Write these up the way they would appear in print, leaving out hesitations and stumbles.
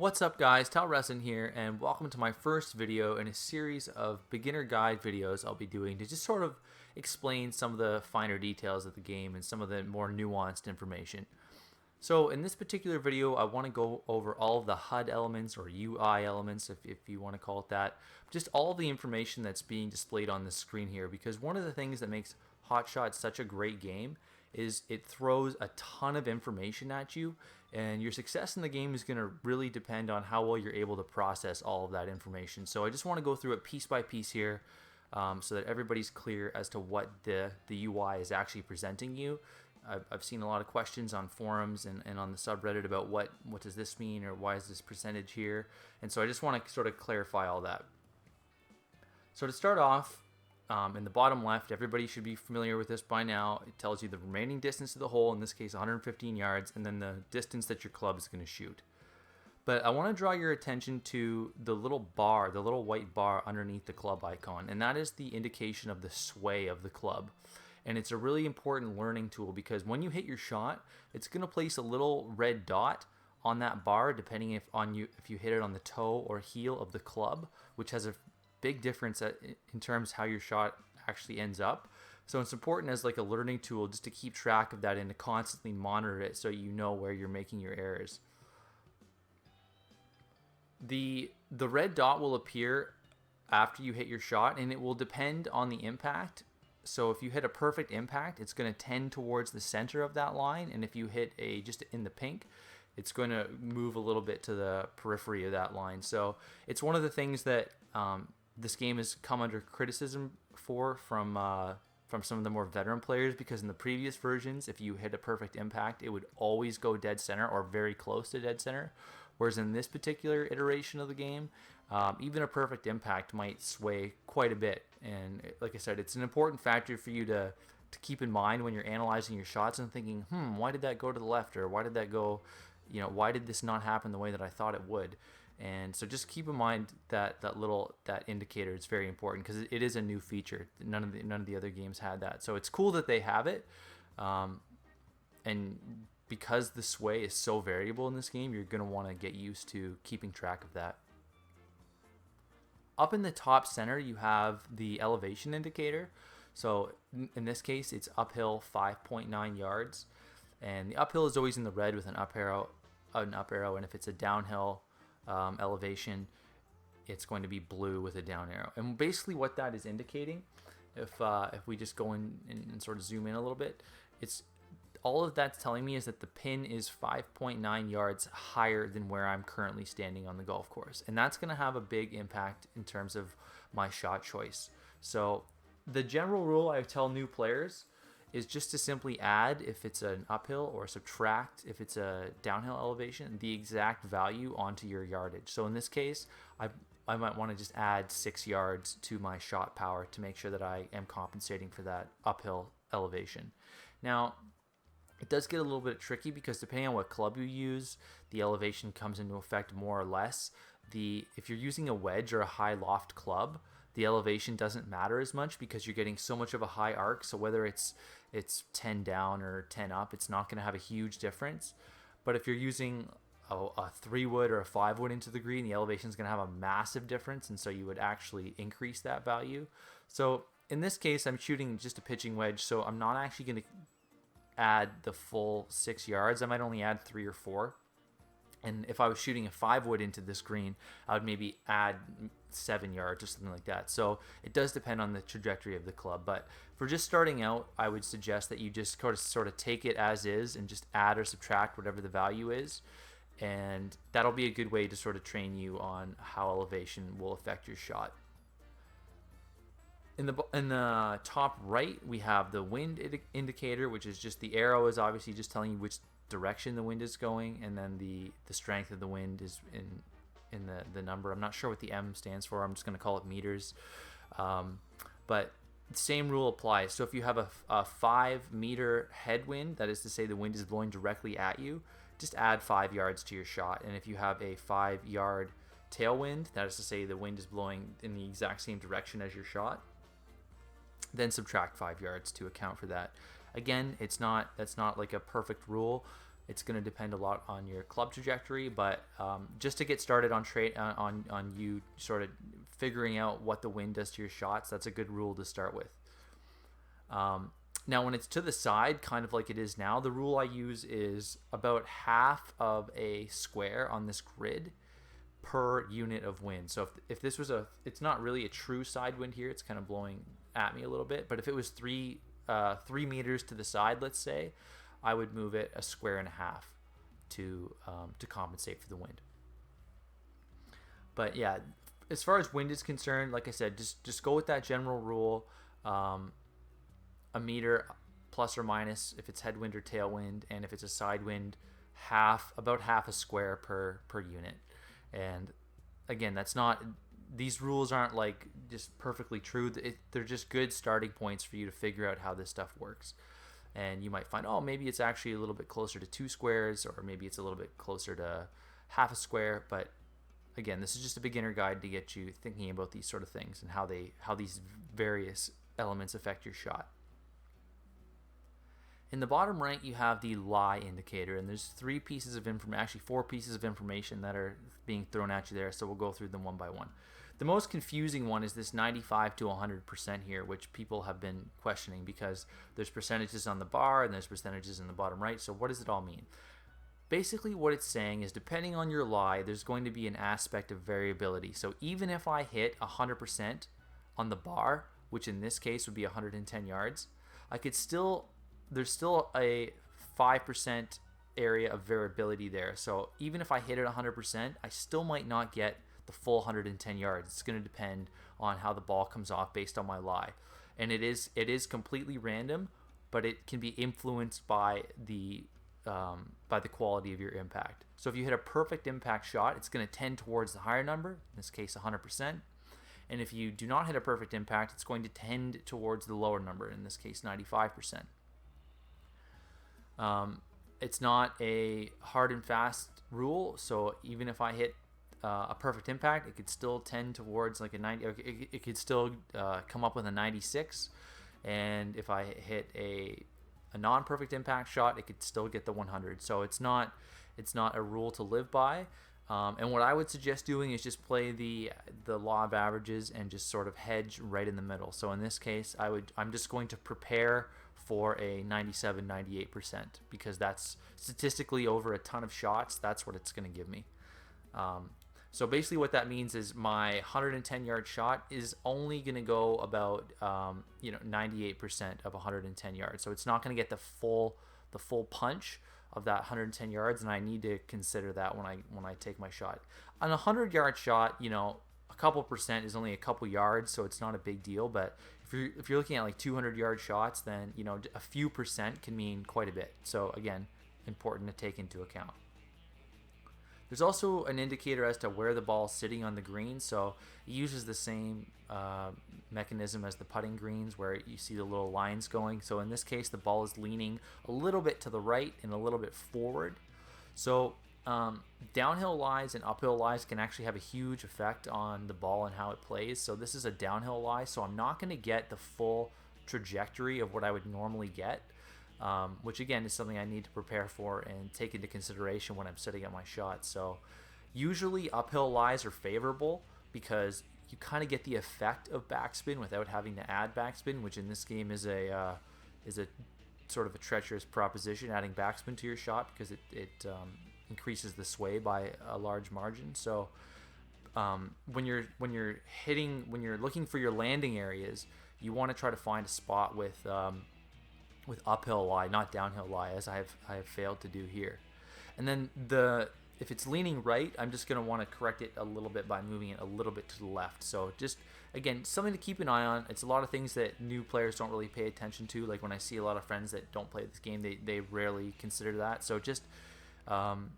What's up guys, Talresin here, and welcome to my first video in a series of beginner guide videos I'll be doing to just sort of explain some of the finer details of the game and some of the more nuanced information. So in this particular video I want to go over all of the HUD elements or UI elements if you want to call it that, just all the information that's being displayed on the screen here, because one of the things that makes Hotshot such a great game is it throws a ton of information at you, and your success in the game is going to really depend on how well you're able to process all of that information. So I just want to go through it piece by piece here so that everybody's clear as to what the UI is actually presenting you. I've seen a lot of questions on forums and on the subreddit about what does this mean, or why is this percentage here, and so I just want to sort of clarify all that. So to start off, in the bottom left, everybody should be familiar with this by now. It tells you the remaining distance to the hole, in this case 115 yards, and then the distance that your club is going to shoot. But I want to draw your attention to the little bar, the little white bar underneath the club icon, and that is the indication of the sway of the club. And it's a really important learning tool, because when you hit your shot, it's going to place a little red dot on that bar depending if you hit it on the toe or heel of the club, which has a big difference in terms of how your shot actually ends up. So it's important as like a learning tool just to keep track of that and to constantly monitor it so you know where you're making your errors. The red dot will appear after you hit your shot, and it will depend on the impact. So if you hit a perfect impact, it's going to tend towards the center of that line, and if you hit a just in the pink, it's going to move a little bit to the periphery of that line. So it's one of the things that this game has come under criticism from some of the more veteran players, because in the previous versions, if you hit a perfect impact, it would always go dead center or very close to dead center, whereas in this particular iteration of the game, even a perfect impact might sway quite a bit. And like I said, it's an important factor for you to keep in mind when you're analyzing your shots and thinking, why did that go to the left, or why did that go, why did this not happen the way that I thought it would? And so just keep in mind that that indicator is very important, because it is a new feature. None of the other games had that, so it's cool that they have it. And because the sway is so variable in this game, you're going to want to get used to keeping track of that. Up in the top center, you have the elevation indicator. So in this case, it's uphill 5.9 yards, and the uphill is always in the red with an up arrow, and if it's a downhill elevation, it's going to be blue with a down arrow. And basically what that is indicating, if we just go in and sort of zoom in a little bit, it's all of that's telling me is that the pin is 5.9 yards higher than where I'm currently standing on the golf course, and that's going to have a big impact in terms of my shot choice. So the general rule I tell new players is just to simply add, if it's an uphill, or subtract if it's a downhill elevation, the exact value onto your yardage. So in this case, I might want to just add 6 yards to my shot power to make sure that I am compensating for that uphill elevation. Now, it does get a little bit tricky, because depending on what club you use, the elevation comes into effect more or less. If you're using a wedge or a high loft club, the elevation doesn't matter as much, because you're getting so much of a high arc. So whether it's 10 down or 10 up, it's not going to have a huge difference. But if you're using a 3-wood or a 5-wood into the green, the elevation is going to have a massive difference, and so you would actually increase that value. So in this case, I'm shooting just a pitching wedge, so I'm not actually going to add the full 6 yards. I might only add 3 or 4. And if I was shooting a 5-wood into this green, I would maybe add 7 yards or something like that. So it does depend on the trajectory of the club. But for just starting out, I would suggest that you just sort of take it as is and just add or subtract whatever the value is. And that'll be a good way to sort of train you on how elevation will affect your shot. In the top right, we have the wind indicator, which is just the arrow is obviously just telling you which direction the wind is going, and then the strength of the wind is in the number. I'm not sure what the M stands for. I'm just going to call it meters. But the same rule applies. So if you have a 5-meter headwind, that is to say the wind is blowing directly at you, just add 5 yards to your shot. And if you have a 5-yard tailwind, that is to say the wind is blowing in the exact same direction as your shot, then subtract 5 yards to account for that. Again, that's not like a perfect rule. It's going to depend a lot on your club trajectory, but just to get started on on you sort of figuring out what the wind does to your shots, that's a good rule to start with. Now, when it's to the side, kind of like it is now, the rule I use is about half of a square on this grid per unit of wind. So if this was it's not really a true side wind here, it's kind of blowing at me a little bit, but if it was 3 meters to the side, let's say, I would move it a square and a half to compensate for the wind. But yeah, as far as wind is concerned, like I said, just go with that general rule. A meter plus or minus if it's headwind or tailwind, and if it's a side wind, about half a square per unit. And again, these rules aren't like just perfectly true. They're just good starting points for you to figure out how this stuff works. And you might find, oh, maybe it's actually a little bit closer to 2 squares, or maybe it's a little bit closer to half a square. But again, this is just a beginner guide to get you thinking about these sort of things and how these various elements affect your shot. In the bottom right, you have the lie indicator, and there's 4 pieces of information that are being thrown at you there, so we'll go through them one by one. The most confusing one is this 95 to 100% here, which people have been questioning because there's percentages on the bar and there's percentages in the bottom right, so what does it all mean? Basically, what it's saying is depending on your lie, there's going to be an aspect of variability. So even if I hit 100% on the bar, which in this case would be 110 yards, there's still a 5% area of variability there. So even if I hit it 100%, I still might not get the full 110 yards. It's going to depend on how the ball comes off based on my lie. And it is completely random, but it can be influenced by the quality of your impact. So if you hit a perfect impact shot, it's going to tend towards the higher number, in this case 100%. And if you do not hit a perfect impact, it's going to tend towards the lower number, in this case 95%. It's not a hard and fast rule, so even if I hit a perfect impact, it could still tend towards like a 90. It could still come up with a 96, and if I hit a non-perfect impact shot, it could still get the 100. So it's not a rule to live by. And what I would suggest doing is just play the law of averages and just sort of hedge right in the middle. So in this case, I'm just going to prepare for a 97-98% because that's statistically over a ton of shots. That's what it's going to give me. So basically what that means is my 110 yard shot is only going to go about 98% of 110 yards. So it's not going to get the full punch of that 110 yards, and I need to consider that when I take my shot. On a 100-yard shot, a couple percent is only a couple yards, so it's not a big deal. But if you're looking at like 200-yard shots, then a few percent can mean quite a bit. So again, important to take into account. There's also an indicator as to where the ball is sitting on the green, so it uses the same mechanism as the putting greens where you see the little lines going. So in this case, the ball is leaning a little bit to the right and a little bit forward. So downhill lies and uphill lies can actually have a huge effect on the ball and how it plays. So this is a downhill lie, so I'm not going to get the full trajectory of what I would normally get. Which again is something I need to prepare for and take into consideration when I'm setting up my shots. So usually uphill lies are favorable because you kind of get the effect of backspin without having to add backspin, which in this game is a sort of a treacherous proposition, adding backspin to your shot because it increases the sway by a large margin. So when you're looking for your landing areas, you want to try to find a spot with uphill lie, not downhill lie, as I have failed to do here. And then if it's leaning right, I'm just going to want to correct it a little bit by moving it a little bit to the left. So just, again, something to keep an eye on. It's a lot of things that new players don't really pay attention to. Like when I see a lot of friends that don't play this game, they rarely consider that. So just, and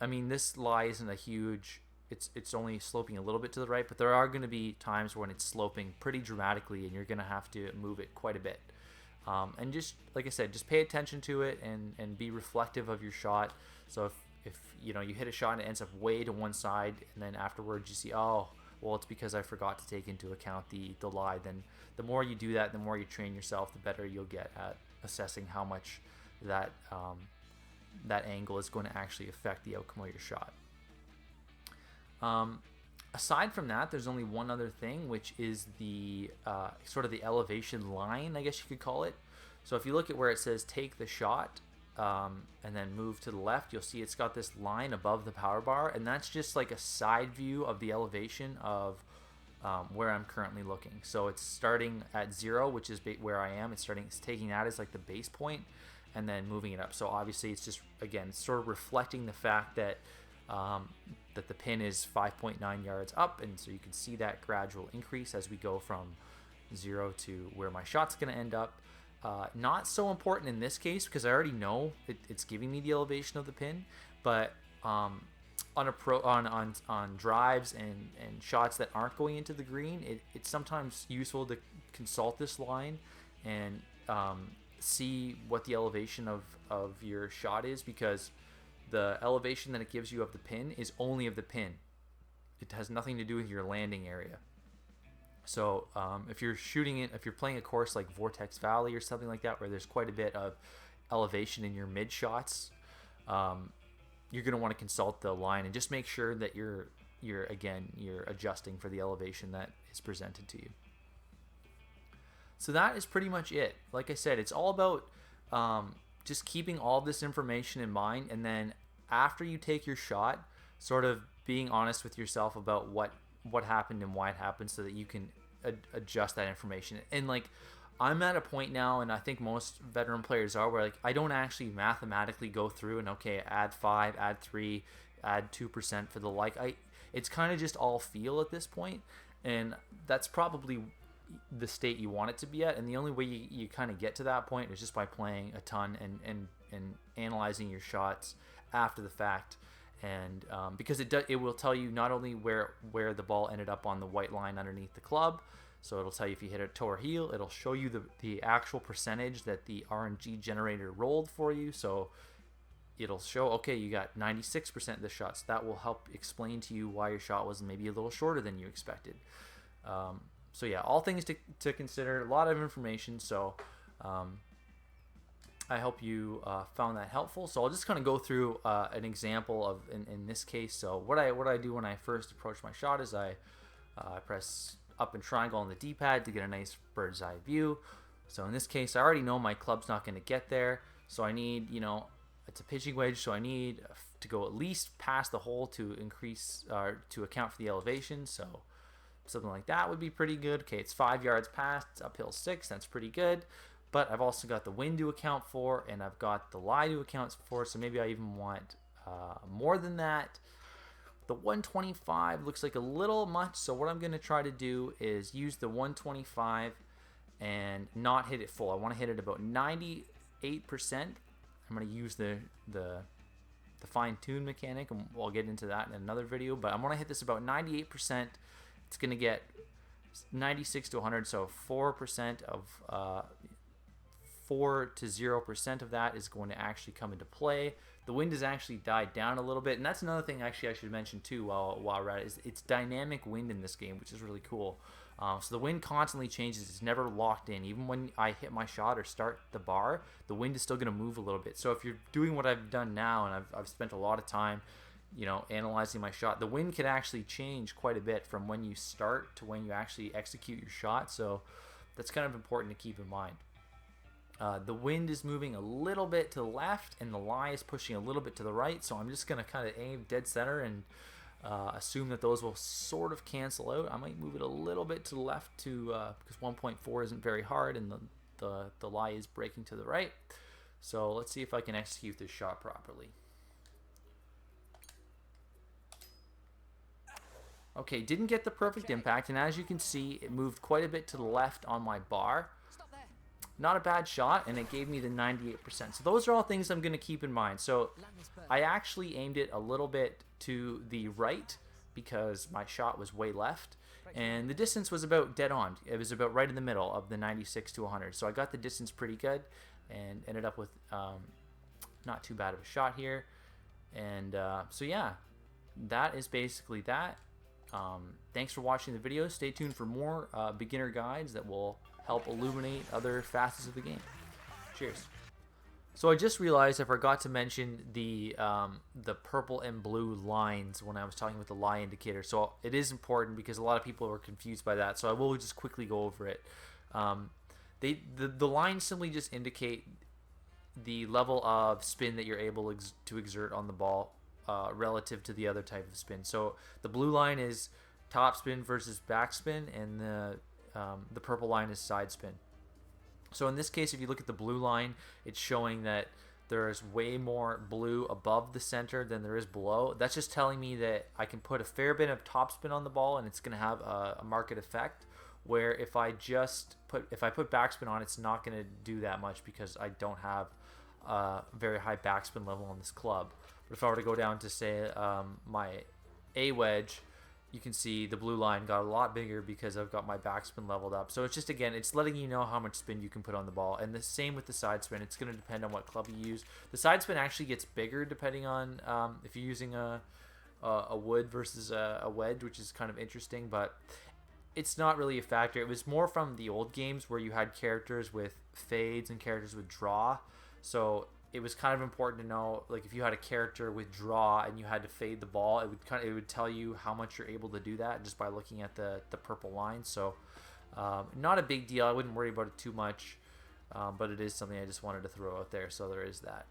I mean, this lie isn't a huge, it's only sloping a little bit to the right, but there are going to be times when it's sloping pretty dramatically and you're going to have to move it quite a bit. And just like I said, just pay attention to it and be reflective of your shot. So if you hit a shot and it ends up way to one side, and then afterwards you see, oh, well, it's because I forgot to take into account the lie. Then the more you do that, the more you train yourself, the better you'll get at assessing how much that that angle is going to actually affect the outcome of your shot. Aside from that, there's only one other thing, which is the sort of the elevation line, I guess you could call it. So if you look at where it says take the shot and then move to the left, you'll see it's got this line above the power bar, and that's just like a side view of the elevation of where I'm currently looking. So it's starting at 0, which is where I am. It's taking that as like the base point and then moving it up. So obviously it's just, again, sort of reflecting the fact that that the pin is 5.9 yards up, and so you can see that gradual increase as we go from 0 to where my shot's going to end up. Not so important in this case because I already know it's giving me the elevation of the pin, but on drives and shots that aren't going into the green, it's sometimes useful to consult this line and see what the elevation of your shot is, because the elevation that it gives you of the pin is only of the pin. It has nothing to do with your landing area. So if you're shooting it, if you're playing a course like Vortex Valley or something like that, where there's quite a bit of elevation in your mid shots, you're going to want to consult the line and just make sure that you're adjusting for the elevation that is presented to you. So that is pretty much it. Like I said, it's all about just keeping all this information in mind, and then after you take your shot, sort of being honest with yourself about what happened and why it happened, so that you can adjust that information. And like, I'm at a point now, and I think most veteran players are, where like I don't actually mathematically go through and okay, add 5, add 3, add 2% for the like. It's kind of just all feel at this point, and that's probably the state you want it to be at. And the only way you kind of get to that point is just by playing a ton and analyzing your shots after the fact. And because it will tell you not only where the ball ended up on the white line underneath the club, so it'll tell you if you hit a toe or heel. It'll show you the actual percentage that the RNG generator rolled for you. So it'll show, okay, you got 96% of the shots. That will help explain to you why your shot was maybe a little shorter than you expected. So yeah, all things to consider, a lot of information. So I hope you found that helpful. So I'll just kind of go through an example of in this case. So what I do when I first approach my shot is I press up and triangle on the D-pad to get a nice bird's eye view. So in this case, I already know my club's not going to get there. So I need, it's a pitching wedge, so I need to go at least past the hole to increase to account for the elevation. So something like that would be pretty good. Okay, it's 5 yards past, it's uphill 6, that's pretty good. But I've also got the wind to account for, and I've got the lie to account for, so maybe I even want more than that. The 125 looks like a little much, so what I'm going to try to do is use the 125 and not hit it full. I want to hit it about 98%. I'm going to use the fine-tune mechanic, and we'll get into that in another video, but I'm going to hit this about 98%. It's going to get 96 to 100, so 4% of 4 to 0% of that is going to actually come into play. The wind has actually died down a little bit, and that's another thing actually I should mention too while we're at it, is it's dynamic wind in this game, which is really cool. So the wind constantly changes. It's never locked in. Even when I hit my shot or start the bar, the wind is still going to move a little bit. So if you're doing what I've done now, and I've spent a lot of time analyzing my shot, the wind can actually change quite a bit from when you start to when you actually execute your shot. So that's kind of important to keep in mind. The wind is moving a little bit to the left, and the lie is pushing a little bit to the right. So I'm just going to kind of aim dead center and assume that those will sort of cancel out. I might move it a little bit to the left because 1.4 isn't very hard, and the lie is breaking to the right. So let's see if I can execute this shot properly. Okay, didn't get the perfect impact, and as you can see, it moved quite a bit to the left on my bar. Not a bad shot, and it gave me the 98%. So those are all things I'm going to keep in mind. So I actually aimed it a little bit to the right because my shot was way left, and the distance was about dead on. It was about right in the middle of the 96 to 100. So I got the distance pretty good and ended up with not too bad of a shot here. And so yeah, that is basically that. Thanks for watching the video. Stay tuned for more beginner guides that will help illuminate other facets of the game. Cheers. So I just realized I forgot to mention the purple and blue lines when I was talking about the lie indicator. So it is important because a lot of people were confused by that. So I will just quickly go over it. Um, the lines simply just indicate the level of spin that you're able to exert on the ball relative to the other type of spin. So the blue line is top spin versus back spin, and the purple line is side spin. So in this case, if you look at the blue line, it's showing that there is way more blue above the center than there is below. That's just telling me that I can put a fair bit of topspin on the ball and it's going to have a market effect. Where if I put backspin on, it's not going to do that much because I don't have a very high backspin level on this club. But if I were to go down to say my A wedge, you can see the blue line got a lot bigger because I've got my backspin leveled up. So it's just, again, it's letting you know how much spin you can put on the ball. And the same with the side spin. It's going to depend on what club you use. The side spin actually gets bigger depending on if you're using a wood versus a wedge, which is kind of interesting, but it's not really a factor. It was more from the old games where you had characters with fades and characters with draw. So it was kind of important to know, like, if you had a character with draw and you had to fade the ball, it would tell you how much you're able to do that just by looking at the purple line. So not a big deal. I wouldn't worry about it too much, but it is something I just wanted to throw out there. So there is that.